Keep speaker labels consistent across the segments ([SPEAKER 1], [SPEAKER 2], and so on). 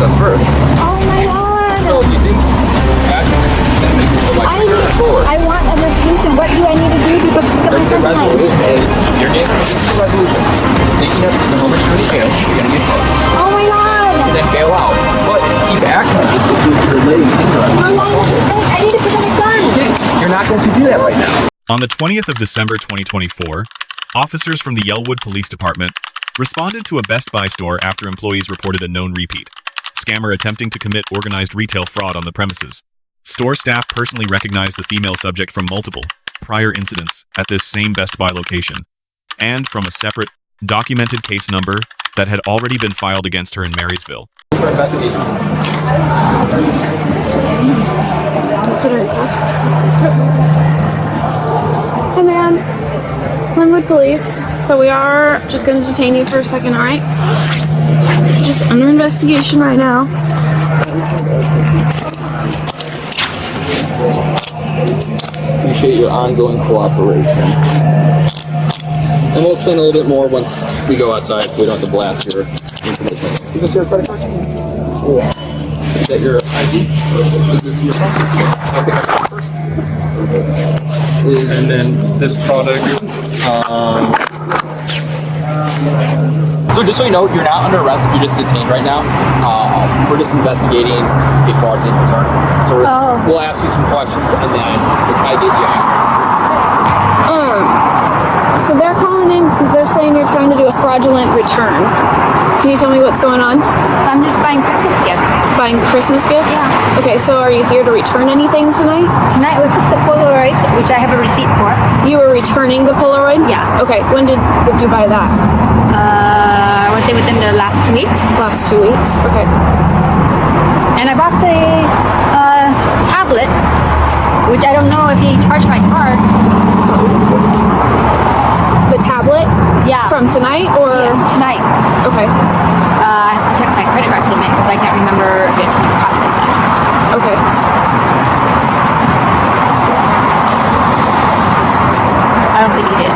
[SPEAKER 1] process first.
[SPEAKER 2] Oh my god.
[SPEAKER 1] So you think acting like this is going to make this go like forward?
[SPEAKER 2] I want a resolution. What do I need to do to pick up
[SPEAKER 1] The resolution is you're getting this is the resolution. Taking up to the moment you're in jail, you're going to get caught.
[SPEAKER 2] Oh my god.
[SPEAKER 1] And then bail out. But keep acting like this if you're letting things run.
[SPEAKER 2] I need to pick up my gun.
[SPEAKER 1] You're not going to do that right now.
[SPEAKER 3] On the 20th of December 2024, officers from the Lwood Police Department responded to a Best Buy store after employees reported a known repeat scammer attempting to commit organized retail fraud on the premises. Store staff personally recognized the female subject from multiple prior incidents at this same Best Buy location, and from a separate, documented case number that had already been filed against her in Marysville.
[SPEAKER 1] For investigation.
[SPEAKER 2] Put her in cuffs. Hey man, Lwood Police. So we are just going to detain you for a second, alright? Just under investigation right now.
[SPEAKER 1] Appreciate your ongoing cooperation. And we'll explain a little bit more once we go outside so we don't have to blast your information. Is this your credit card? Yeah. Is that your ID? Is this your phone? I think I first. And then this product. So just so you know, you're not under arrest, you're just detained right now. We're just investigating a fraudulent return. So we'll ask you some questions and then we'll try to get you out.
[SPEAKER 2] So they're calling in because they're saying you're trying to do a fraudulent return. Can you tell me what's going on?
[SPEAKER 4] I'm just buying Christmas gifts.
[SPEAKER 2] Buying Christmas gifts?
[SPEAKER 4] Yeah.
[SPEAKER 2] Okay, so are you here to return anything tonight?
[SPEAKER 4] Tonight was just the Polaroid, which I have a receipt for.
[SPEAKER 2] You were returning the Polaroid?
[SPEAKER 4] Yeah.
[SPEAKER 2] Okay, when did you buy that?
[SPEAKER 4] I would say within the last 2 weeks.
[SPEAKER 2] Last 2 weeks? Okay.
[SPEAKER 4] And I bought the tablet, which I don't know if he charged my card.
[SPEAKER 2] The tablet?
[SPEAKER 4] Yeah.
[SPEAKER 2] From tonight or?
[SPEAKER 4] Yeah, tonight.
[SPEAKER 2] Okay.
[SPEAKER 4] I have to check my credit card statement because I can't remember if he processed that.
[SPEAKER 2] Okay.
[SPEAKER 4] I don't think he did.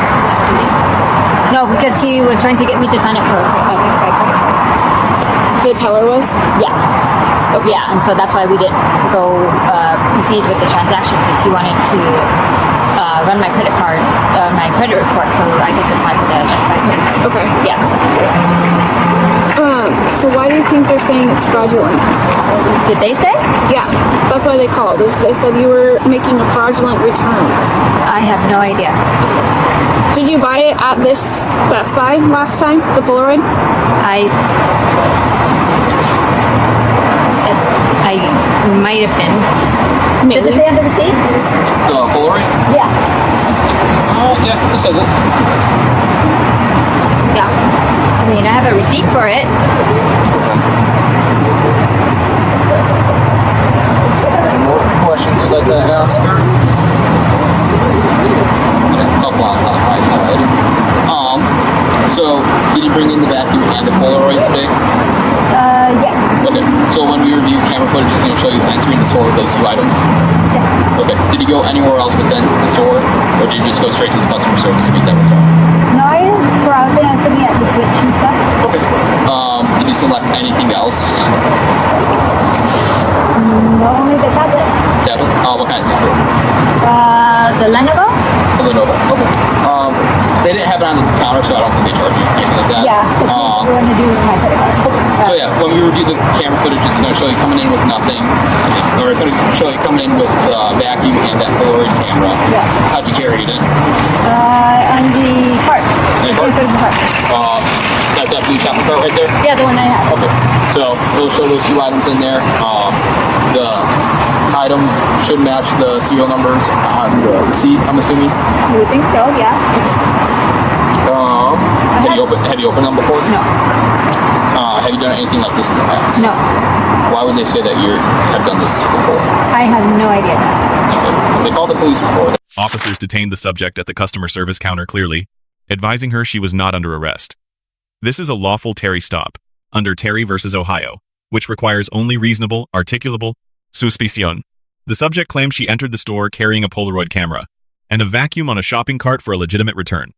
[SPEAKER 4] No, because he was trying to get me to sign up for this guy credit card.
[SPEAKER 2] The teller was?
[SPEAKER 4] Yeah. Okay. Yeah, and so that's why we didn't go proceed with the transaction because he wanted to run my credit card, my credit report, so I could apply for the Best Buy credit card.
[SPEAKER 2] Okay.
[SPEAKER 4] Yes.
[SPEAKER 2] So why do you think they're saying it's fraudulent?
[SPEAKER 4] Did they say?
[SPEAKER 2] Yeah, that's why they called. They said you were making a fraudulent return.
[SPEAKER 4] I have no idea.
[SPEAKER 2] Did you buy it at this Best Buy last time, the Polaroid?
[SPEAKER 4] I might have been.
[SPEAKER 2] Maybe.
[SPEAKER 4] Does it say on the receipt?
[SPEAKER 1] Polaroid?
[SPEAKER 4] Yeah.
[SPEAKER 1] Yeah, this says it.
[SPEAKER 4] Yeah. I mean, I have a receipt for it.
[SPEAKER 1] Any more questions you'd like to ask her? Couple on top right now. So, did you bring in the vacuum and the Polaroid today?
[SPEAKER 4] Yeah.
[SPEAKER 1] Okay, so when we review camera footage, it's going to show you entering the store with those two items?
[SPEAKER 4] Yeah.
[SPEAKER 1] Okay, did you go anywhere else within the store, or did you just go straight to the customer service to meet that return?
[SPEAKER 4] No, I was browsing and looking at the switch and stuff.
[SPEAKER 1] Okay, did you select anything else?
[SPEAKER 4] No, only the tablet.
[SPEAKER 1] Tablet? What kind of tablet?
[SPEAKER 4] The Lenovo?
[SPEAKER 1] The Lenovo, okay. They didn't have it on the counter, so I don't think they charged you anything like that.
[SPEAKER 4] Yeah, because we're going to do my credit card.
[SPEAKER 1] So yeah, when we review the camera footage, it's going to show you coming in with nothing, or it's going to show you coming in with the vacuum and that Polaroid camera.
[SPEAKER 4] Yeah.
[SPEAKER 1] How'd you carry it in?
[SPEAKER 4] On the cart.
[SPEAKER 1] The cart? That blue shopping cart right there?
[SPEAKER 4] Yeah, the one I have.
[SPEAKER 1] Okay. So it'll show those two items in there. The items should match the serial numbers on the receipt, I'm assuming.
[SPEAKER 4] You would think so, yeah.
[SPEAKER 1] Have you opened them before?
[SPEAKER 4] No.
[SPEAKER 1] Have you done anything like this in the past?
[SPEAKER 4] No.
[SPEAKER 1] Why would they say that you have done this before?
[SPEAKER 4] I have no idea.
[SPEAKER 1] Okay. Because they called the police before.
[SPEAKER 3] Officers detained the subject at the customer service counter clearly, advising her she was not under arrest. This is a lawful Terry stop, under Terry versus Ohio, which requires only reasonable, articulable suspicion. The subject claimed she entered the store carrying a Polaroid camera and a vacuum on a shopping cart for a legitimate return,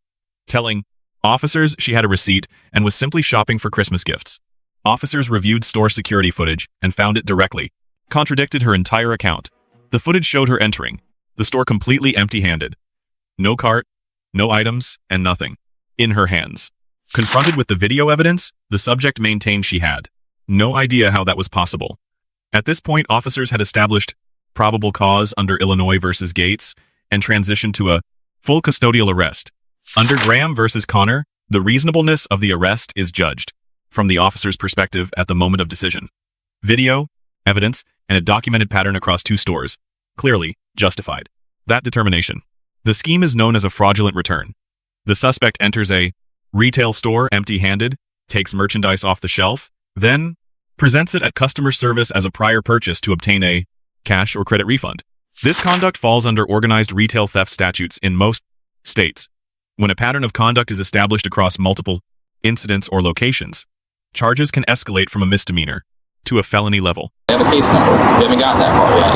[SPEAKER 3] telling officers she had a receipt and was simply shopping for Christmas gifts. Officers reviewed store security footage and found it directly contradicted her entire account. The footage showed her entering the store completely empty-handed. No cart, no items, and nothing in her hands. Confronted with the video evidence, the subject maintained she had no idea how that was possible. At this point, officers had established probable cause under Illinois versus Gates and transitioned to a full custodial arrest. Under Graham versus Connor, the reasonableness of the arrest is judged from the officer's perspective at the moment of decision. Video, evidence, and a documented pattern across 2 stores clearly justified that determination. The scheme is known as a fraudulent return. The suspect enters a retail store empty-handed, takes merchandise off the shelf, then presents it at customer service as a prior purchase to obtain a cash or credit refund. This conduct falls under organized retail theft statutes in most states. When a pattern of conduct is established across multiple incidents or locations, charges can escalate from a misdemeanor to a felony level.
[SPEAKER 1] They have a case number. We haven't gotten that far yet.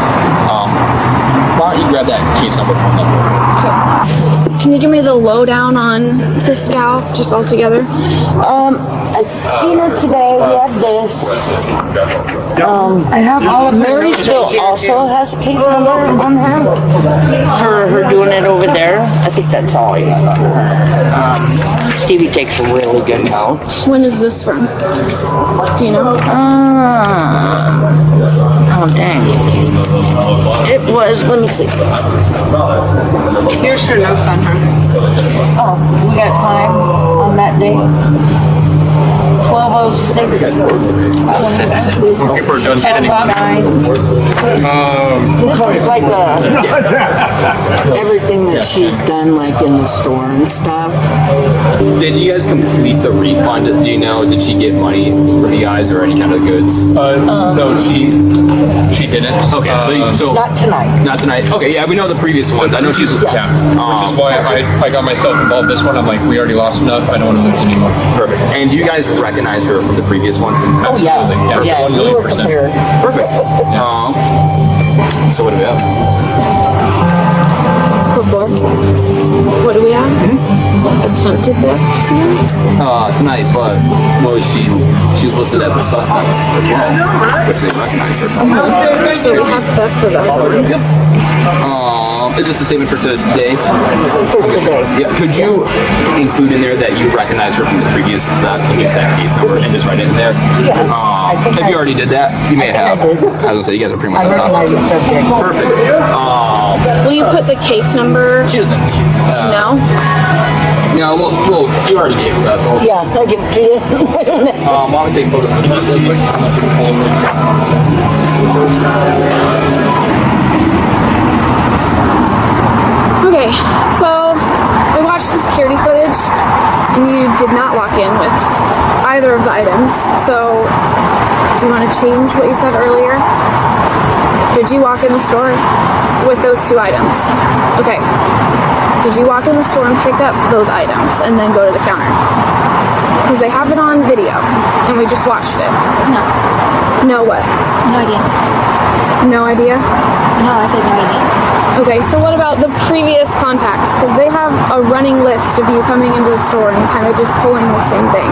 [SPEAKER 1] Why don't you grab that case number from them?
[SPEAKER 2] Okay. Can you give me the lowdown on this gal, just all together?
[SPEAKER 5] I seen her today. We have this.
[SPEAKER 6] I have all of her
[SPEAKER 5] Marysville also has a case number on her for her doing it over there. I think that's all I have on her. Stevie takes really good notes.
[SPEAKER 2] When is this from? Do you know?
[SPEAKER 5] Oh dang. It was, let me see.
[SPEAKER 6] Here's her notes on her.
[SPEAKER 5] Oh, we got time on that day. 12:06. 10:09. This is like everything that she's done, like in the store and stuff.
[SPEAKER 1] Did you guys complete the refund? Do you know? Did she get money from you guys or any kind of goods?
[SPEAKER 7] No, she didn't.
[SPEAKER 1] Okay, so
[SPEAKER 5] Not tonight.
[SPEAKER 1] not tonight. Okay, yeah, we know the previous ones. I know she's
[SPEAKER 7] Which is why I got myself involved this one. I'm like, we already lost enough. I don't want to lose anymore.
[SPEAKER 1] perfect. And do you guys recognize her from the previous one?
[SPEAKER 5] Oh yeah, yeah. We were compared.
[SPEAKER 1] Perfect. So what do we have?
[SPEAKER 2] Before. What do we have? Attempted theft
[SPEAKER 1] Tonight, but she was listed as a suspect as well, which they recognize her from.
[SPEAKER 2] So we have theft for that.
[SPEAKER 1] Is this a statement for today?
[SPEAKER 5] For today.
[SPEAKER 1] Yeah. Could you include in there that you recognize her from the previous theft and the exact case number and just write it in there?
[SPEAKER 5] Yeah. I think
[SPEAKER 1] if you already did that, you may have.
[SPEAKER 5] I did.
[SPEAKER 1] I was gonna say you guys are pretty much
[SPEAKER 5] I
[SPEAKER 1] on top.
[SPEAKER 5] recognize the subject.
[SPEAKER 1] Perfect.
[SPEAKER 2] Will you put the case number?
[SPEAKER 1] She doesn't need.
[SPEAKER 2] No?
[SPEAKER 1] No. Well, you already gave it. That's all.
[SPEAKER 5] Yeah, I give it to you. I don't know.
[SPEAKER 1] Why don't we take photos of
[SPEAKER 2] Okay, so we watched the security footage and you did not walk in with either of the items. So do you want to change what you said earlier? Did you walk in the store with those 2 items? Okay. Did you walk in the store and pick up those items and then go to the counter? Because they have it on video and we just watched it.
[SPEAKER 4] No.
[SPEAKER 2] No what?
[SPEAKER 4] No idea.
[SPEAKER 2] No idea?
[SPEAKER 4] No, I said no idea.
[SPEAKER 2] Okay, so what about the previous contacts? Because they have a running list of you coming into the store and kind of just pulling the same thing.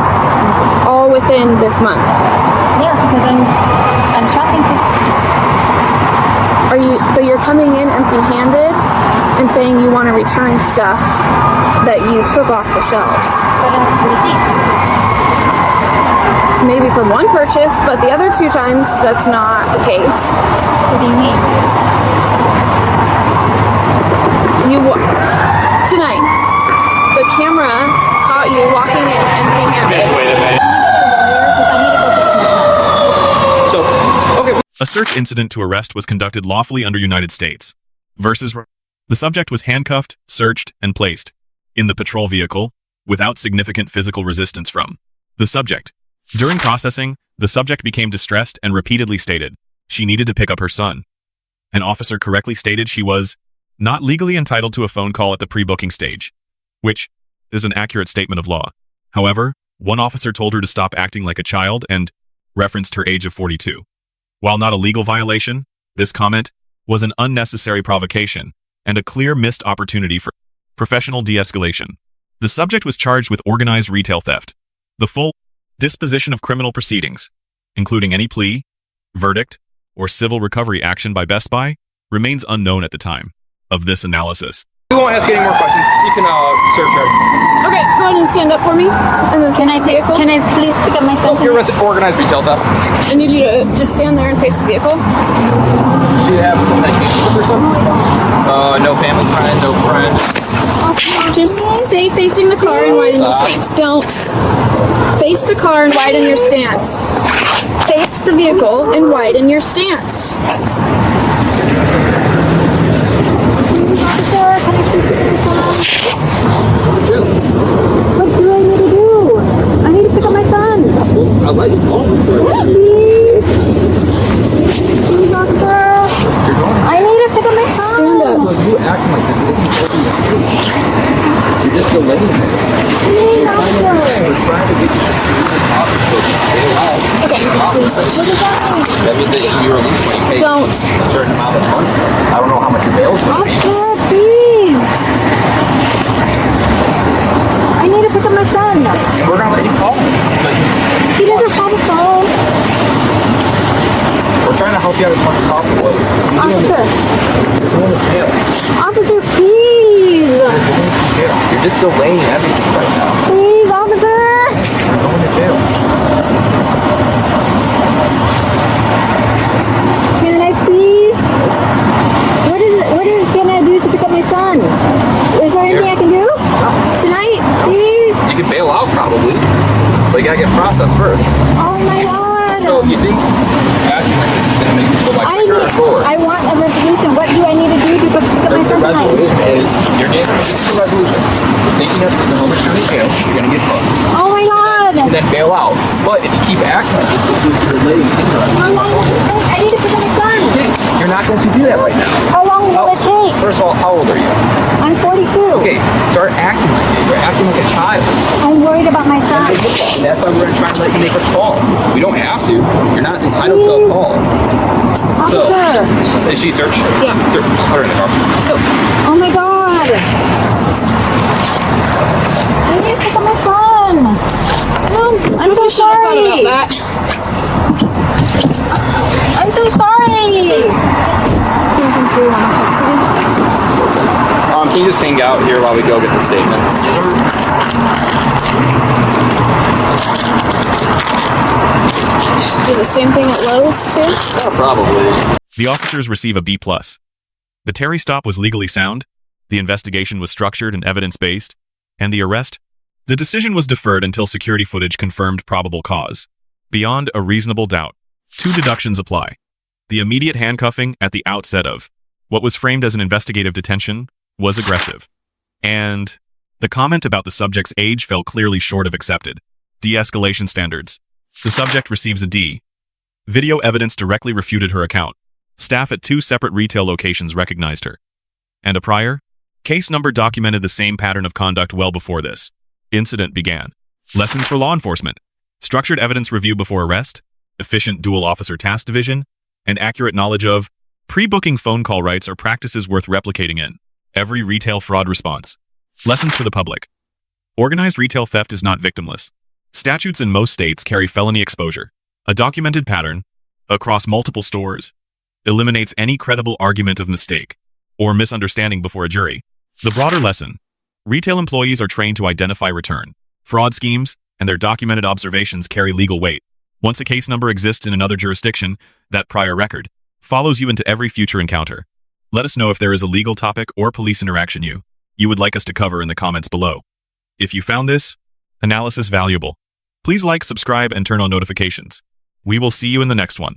[SPEAKER 2] All within this month.
[SPEAKER 4] Yeah, because I'm shopping for
[SPEAKER 2] But you're coming in empty-handed and saying you want to return stuff that you took off the shelves.
[SPEAKER 4] but I have a receipt.
[SPEAKER 2] Maybe from one purchase, but the other 2 times, that's not the case.
[SPEAKER 4] What do you mean?
[SPEAKER 2] Tonight, the cameras caught you walking in empty-handed.
[SPEAKER 3] A search incident to arrest was conducted lawfully under United States versus the subject was handcuffed, searched, and placed in the patrol vehicle without significant physical resistance from the subject. During processing, the subject became distressed and repeatedly stated she needed to pick up her son. An officer correctly stated she was not legally entitled to a phone call at the pre-booking stage, which is an accurate statement of law. However, one officer told her to stop acting like a child and referenced her age of 42. While not a legal violation, this comment was an unnecessary provocation and a clear missed opportunity for professional de-escalation. The subject was charged with organized retail theft. The full Disposition of criminal proceedings, including any plea, verdict, or civil recovery action by Best Buy, remains unknown at the time of this analysis.
[SPEAKER 7] We won't ask you any more questions. You can search her.
[SPEAKER 2] Okay, go ahead and stand up for me. And then
[SPEAKER 4] Can I
[SPEAKER 2] face the vehicle.
[SPEAKER 4] can I please pick up my son?
[SPEAKER 7] You're arrested for organized retail theft.
[SPEAKER 2] I need you to just stand there and face the vehicle.
[SPEAKER 7] Do you have some medication or something? No family friend, no friend.
[SPEAKER 2] Just stay facing the car and widen your stance. Don't face the car and widen your stance. Face the vehicle and widen your stance.
[SPEAKER 4] What do I need to do? I need to pick up my son.
[SPEAKER 7] I'll let you call me.
[SPEAKER 4] Please. Please, officer. I need to pick up my son.
[SPEAKER 2] Stand up.
[SPEAKER 7] You acting like this isn't what you're just delaying it.
[SPEAKER 4] Please, officer.
[SPEAKER 2] Okay, please switch.
[SPEAKER 7] That means that you release when you pay
[SPEAKER 2] Don't.
[SPEAKER 7] a certain amount of money. I don't know how much your bail is going to be.
[SPEAKER 4] Officer, please. I need to pick up my son.
[SPEAKER 7] We're going to let you call me.
[SPEAKER 4] He doesn't have a phone.
[SPEAKER 7] We're trying to help you out as much as possible.
[SPEAKER 4] Officer.
[SPEAKER 7] You're going to jail.
[SPEAKER 4] Officer, please.
[SPEAKER 7] You're just delaying everything right now.
[SPEAKER 4] Please, officer.
[SPEAKER 7] You're going to jail.
[SPEAKER 4] Can I please? What is it gonna do to pick up my son? Is there anything I can do? Tonight, please?
[SPEAKER 7] You can bail out probably. But you gotta get processed first.
[SPEAKER 4] Oh my god.
[SPEAKER 7] So you think acting like this is gonna make this go by quicker or slower?
[SPEAKER 4] I want a resolution. What do I need to do to pick up my
[SPEAKER 7] The
[SPEAKER 4] son tonight?
[SPEAKER 7] resolution is this is the resolution. You're taking up to the Homer County Jail, you're gonna get booked.
[SPEAKER 4] Oh my god.
[SPEAKER 7] And then bail out. But if you keep acting like this, you're delaying things.
[SPEAKER 4] I need to pick up my son.
[SPEAKER 7] You're not going to do that right now.
[SPEAKER 4] How long will it take?
[SPEAKER 7] First of all, how old are you?
[SPEAKER 4] I'm 42.
[SPEAKER 7] Okay, start acting like it. You're acting like a child.
[SPEAKER 4] I'm worried about my son.
[SPEAKER 7] And that's why we're going to try to let you make a call. We don't have to. You're not entitled to a call. So,
[SPEAKER 4] Officer.
[SPEAKER 7] is she searched?
[SPEAKER 2] Yeah.
[SPEAKER 7] Sure, I'll put her in the car.
[SPEAKER 2] Let's go.
[SPEAKER 4] Oh my god. I need to pick up my son. I'm so sorry.
[SPEAKER 2] About that.
[SPEAKER 4] I'm so sorry.
[SPEAKER 2] Nothing to custody.
[SPEAKER 7] Can you just hang out here while we go get the statements?
[SPEAKER 2] Do the same thing at Lowe's too?
[SPEAKER 7] Probably.
[SPEAKER 3] The officers receive a B+. The Terry stop was legally sound, the investigation was structured and evidence-based, and the arrest? The decision was deferred until security footage confirmed probable cause. Beyond a reasonable doubt, 2 deductions apply. The immediate handcuffing at the outset of what was framed as an investigative detention was aggressive. And the comment about the subject's age fell clearly short of accepted de-escalation standards. The subject receives a D. Video evidence directly refuted her account. Staff at 2 separate retail locations recognized her. And a prior case number documented the same pattern of conduct well before this incident began. Lessons for law enforcement: structured evidence review before arrest, efficient dual officer task division, and accurate knowledge of pre-booking phone call rights are practices worth replicating in every retail fraud response. Lessons for the public: organized retail theft is not victimless. Statutes in most states carry felony exposure. A documented pattern across multiple stores eliminates any credible argument of mistake or misunderstanding before a jury. The broader lesson: retail employees are trained to identify return fraud schemes, and their documented observations carry legal weight. Once a case number exists in another jurisdiction, that prior record follows you into every future encounter. Let us know if there is a legal topic or police interaction you would like us to cover in the comments below. If you found this analysis valuable, please like, subscribe, and turn on notifications. We will see you in the next one.